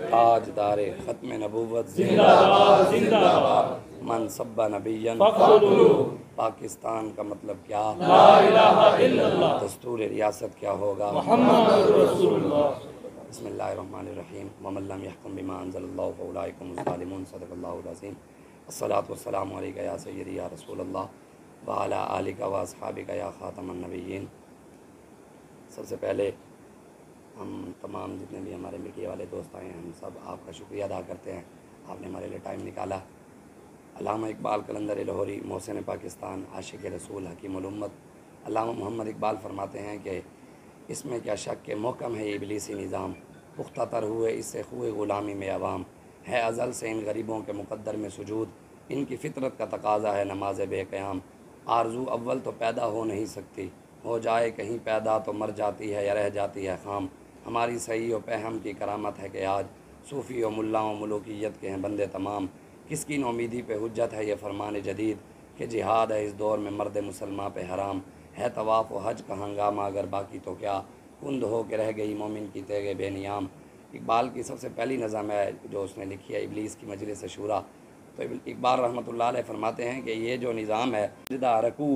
ताजदार ख़त्म नबूवत जिंदाबाद जिंदाबाद। मन सब्बा नबिय्यन पाकिस्तान का मतलब क्या, ला इलाहा इल्लल्लाह। दस्तूर रियासत क्या होगा, मुहम्मद रसूलुल्लाह। बिस्मिल्लाहिर्रहमानिर्रहीम। वमन लम यहकुम बिमा अंज़लल्लाहु फउलाइका हुमुज़ ज़ालिमून। सदक़ल्लाहुल अज़ीम। अस्सलातु वस्सलामु अलैका या सय्यदी या रसूलल्लाह व अला आलिका व अस्हाबिका या ख़ातमन नबिय्यीन। सबसे पहले हम तमाम जितने भी हमारे मीडिया वाले दोस्त आए हैं, हम सब आपका शुक्रिया अदा करते हैं, आपने हमारे लिए टाइम निकाला। अल्लामा इकबाल कलंदर लाहौरी, मोहसिन पाकिस्तान, आशिक रसूल, हकीमुल उम्मत अल्लामा मोहम्मद इकबाल फरमाते हैं कि इसमें क्या शक के मोहकम है इबलीसी निज़ाम, पुख्ता तर हुए इससे खुए ग़ुलामी में अवाम, है अज़ल से इन गरीबों के मुक़द्दर में सुजूद, इनकी फ़ितरत का तकाज़ा है नमाज बेक़याम। आरज़ू अव्वल तो पैदा हो नहीं सकती, हो जाए कहीं पैदा तो मर जाती है या रह जाती है ख़ाम। हमारी सही व पहम की करामत है कि आज सूफ़ी व मुल्लाओं मुलूकियत के हैं बंदे तमाम। किसकी नौमीदी पे हुज्जत है ये फ़रमान जदीद कि जिहाद है इस दौर में मर्द मुसलमान पे हराम। है तवाफ़ व हज का हंगामा अगर बाकी तो क्या, कुंद हो के रह गई मोमिन की तेगे बेनियाम। इकबाल की सबसे पहली नज़म है जो उसने लिखी है इबलीस की मजलिस शूरा। तो इकबाल रहमतुल्लाह अलैह फरमाते हैं कि ये जो निज़ाम है जिदा रकू,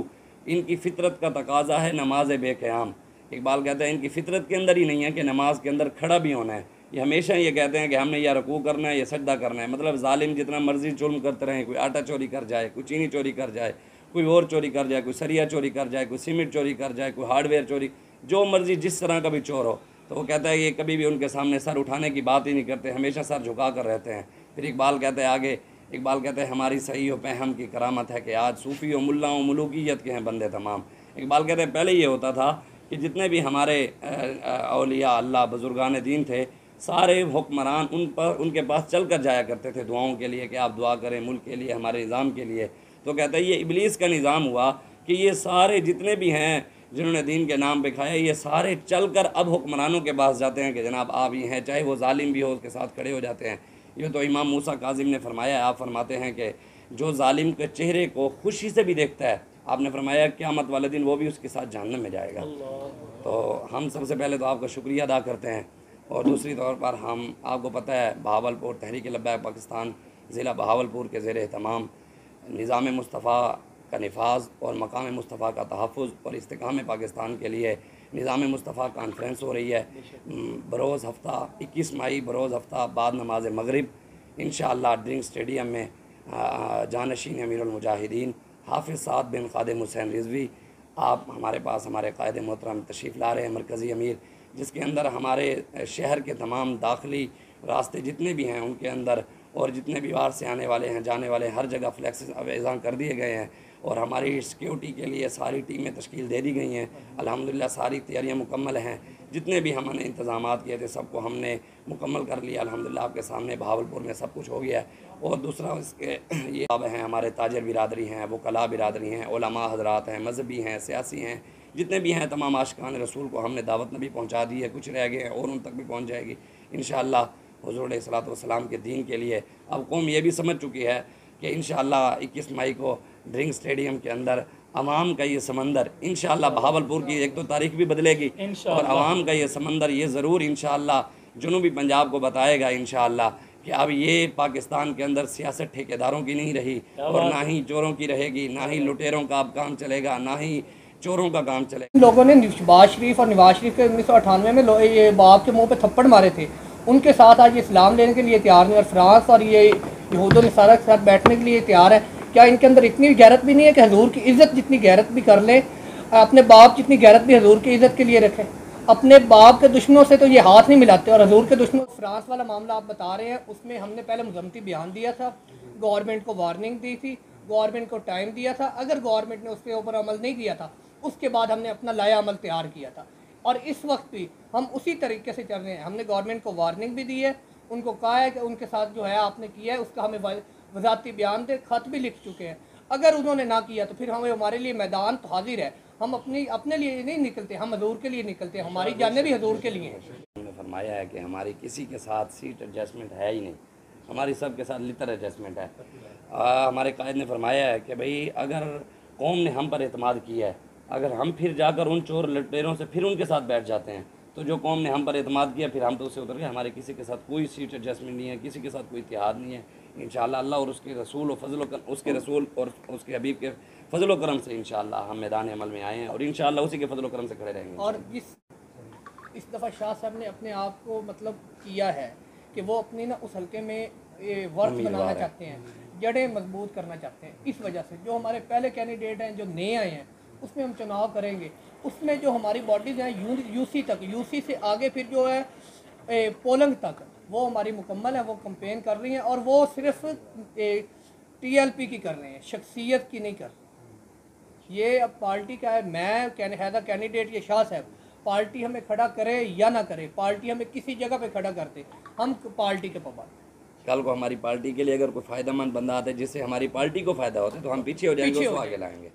इनकी फ़ितरत का तकाज़ा है नमाज बेक़याम। इकबाल कहते हैं इनकी फ़ितरत के अंदर ही नहीं है कि नमाज के अंदर खड़ा भी होना है। ये हमेशा ये कहते हैं कि हमने या रकू करना है या सजदा करना है। मतलब जालिम जितना मर्जी जुल्म करते रहें, कोई आटा चोरी कर जाए, कोई चीनी चोरी कर जाए, कोई और चोरी कर जाए, कोई सरिया चोरी कर जाए, कोई सीमेंट चोरी कर जाए, कोई हार्डवेयर चोरी, जो मर्जी जिस तरह का भी चोर हो, तो वो कहता है ये कभी भी उनके सामने सर उठाने की बात ही नहीं करते, हमेशा सर झुका कर रहते हैं। फिर इकबाल कहते हैं आगे, इकबाल कहते हैं हमारी सही व पहम की करामत है कि आज सूफ़ी व मुल्लाओं मुलूकियत के हैं बंदे तमाम। इकबाल कहते हैं पहले ये होता था कि जितने भी हमारे औलिया अल्लाह बुज़ुर्गान दीन थे, सारे हुक्मरान उनके पास चल कर जाया करते थे दुआओं के लिए कि आप दुआ करें मुल्क के लिए, हमारे निज़ाम के लिए। तो कहता है ये इबलीस का निज़ाम हुआ कि ये सारे जितने भी हैं जिन्होंने दीन के नाम पे खाया, ये सारे चल कर अब हुक्मरानों के पास जाते हैं कि जनाब आप ही हैं, चाहे वो जालिम भी हो उसके साथ खड़े हो जाते हैं। ये तो इमाम मूसा काजिम ने फरमाया है। आप फरमाते हैं कि जो जालिम के चेहरे को खुशी से भी देखता है, आपने फरमाया क़यामत वाले दिन वो भी उसके साथ जहन्नम में जाएगा। तो हम सबसे पहले तो आपका शुक्रिया अदा करते हैं, और दूसरी तौर पर हम आपको पता है बहावलपुर तहरीक लब्बैक पाकिस्तान ज़िला बहावलपुर के ज़ेर एहतमाम निज़ाम मुस्तफ़ा का नफाज और मकाम मुस्तफ़ा का तहफ़्फ़ुज़ और इस्तिकाम पाकिस्तान के लिए निज़ाम मुस्तफ़ा कॉन्फ्रेंस हो रही है बरोज़ हफ़्ता 21 मई बरोज़ हफ़्ता बाद नमाज मगरिब इंशाअल्लाह ड्रिंक स्टेडियम में जानशीन अमीरुल मुजाहिदीन हाफ़िज़ साद बिन ख़ादिम हुसैन रिज़वी आप हमारे पास हमारे क़ायद मोहतरम तशरीफ़ ला रहे हैं, मरकज़ी अमीर, जिसके अंदर हमारे शहर के तमाम दाखिली रास्ते जितने भी हैं उनके अंदर और जितने भी बाहर से आने वाले हैं जाने वाले हर जगह फ्लैक्स अवेज़ा कर दिए गए हैं और हमारी सिक्योरिटी के लिए सारी टीमें तश्कील दे दी गई हैं। अल्हम्दुलिल्लाह सारी तैयारियां मुकम्मल हैं। जितने भी हमने इंतज़ामात किए थे सबको हमने मुकम्मल कर लिया। अल्हम्दुलिल्लाह आपके सामने बहावलपुर में सब कुछ हो गया है। और दूसरा इसके ये हैं हमारे ताजर बिरादरी हैं, वकला बिरादरी हैं, उलमा हज़रात हैं, मजहबी हैं, सियासी हैं, जितने भी हैं तमाम आशिकान रसूल को हमने दावत नबी पहुँचा दी है। कुछ रह गए हैं और उन तक भी पहुँच जाएगी इंशाअल्लाह। हुज़ूर अलैहिस्सलातु वस्सलाम के दीन के लिए अब कौम ये भी समझ चुकी है कि इंशाअल्लाह 21 मई को ड्रिंक स्टेडियम के अंदर अवाम का ये समंदर इंशाअल्लाह बहावलपुर की एक तो तारीख भी बदलेगी और अवाम का ये समंदर ये ज़रूर इंशाअल्लाह जुनूबी पंजाब को बताएगा इंशाअल्लाह कि अब ये पाकिस्तान के अंदर सियासत ठेकेदारों की नहीं रही और ना ही चोरों की रहेगी, ना ही लुटेरों का अब काम चलेगा, ना ही चोरों का काम चलेगा। लोगों ने शहबाज शरीफ और नवाज शरीफ के 1998 में ये बाप के मुंह पे थप्पड़ मारे थे, उनके साथ आज इस्लाम लेने के लिए तैयार नहीं और फ्रांस और ये यहूद नसारा के साथ बैठने के लिए तैयार है। क्या इनके अंदर इतनी गैरत भी नहीं है कि हजूर की इज़्ज़त जितनी गैरत भी कर लें, अपने बाप जितनी गैरत भी हजूर की इज़्ज़त के लिए रखें? अपने बाप के दुश्मनों से तो ये हाथ नहीं मिलाते और हजूर के दुश्मनों। फ्रांस वाला मामला आप बता रहे हैं, उसमें हमने पहले मुज़म्मती बयान दिया था, गवर्नमेंट को वार्निंग दी थी, गवर्नमेंट को टाइम दिया था। अगर गवर्नमेंट ने उसके ऊपर अमल नहीं किया था, उसके बाद हमने अपना लाया अमल तैयार किया था और इस वक्त भी हम उसी तरीके से चल रहे हैं। हमने गवर्नमेंट को वार्निंग भी दी है, उनको कहा है कि उनके साथ जो है आपने किया है उसका हमें वज़ाती बयान दे, ख़त भी लिख चुके हैं। अगर उन्होंने ना किया तो फिर हमें हमारे लिए मैदान तो हाजिर है। हम अपने लिए नहीं निकलते, हम हजूर के लिए निकलते हैं, हमारी जानें भी हजूर के लिए हैं। उन्होंने फरमाया है कि हमारी किसी के साथ सीट एडजस्टमेंट है ही नहीं, हमारी सब के साथ लिटर एडजस्टमेंट है। हमारे कायद ने फरमाया है कि भाई अगर कौम ने हम पर एतमाद किया है, अगर हम फिर जाकर उन चोर लुटेरों से फिर उनके साथ बैठ जाते हैं तो जो कौम ने हम पर एतमाद किया फिर हम तो उससे उतर गए। हमारे किसी के साथ कोई सीट एडजस्टमेंट नहीं है, किसी के साथ कोई इतिहाद नहीं है। इंशाअल्लाह अल्लाह और उसके रसूल और उसके रसूल और उसके हबीब के फजल करम से इंशाअल्लाह हम मैदान अमल में आए हैं और इंशाअल्लाह उसी के फजल करम से खड़े रहेंगे। और इस दफ़ा शाह साहब ने अपने आप को मतलब किया है कि वो अपनी ना उस हल्के में वर्थ बनाना चाहते हैं, जड़ें मजबूत करना चाहते हैं। इस वजह से जो हमारे पहले कैंडिडेट हैं जो नए आए हैं उसमें हम चुनाव करेंगे, उसमें जो हमारी बॉडीज़ हैं यूसी तक, यूसी से आगे फिर जो है पोलंग तक वो हमारी मुकम्मल है, वो कंपेन कर रही हैं और वो सिर्फ टीएलपी की कर रहे हैं, शख्सियत की नहीं कर रहे। ये अब पार्टी का है, मैं हैज़ अ कैंडिडेट ये शाह साहब, पार्टी हमें खड़ा करे या ना करे, पार्टी हमें किसी जगह पे खड़ा करते, हम पार्टी के पाबंद। कल को हमारी पार्टी के लिए अगर कोई फ़ायदेमंद बंदा आता है जिससे हमारी पार्टी को फ़ायदा होता है तो हम पीछे हो जाएंगे, उसको आगे लाएंगे।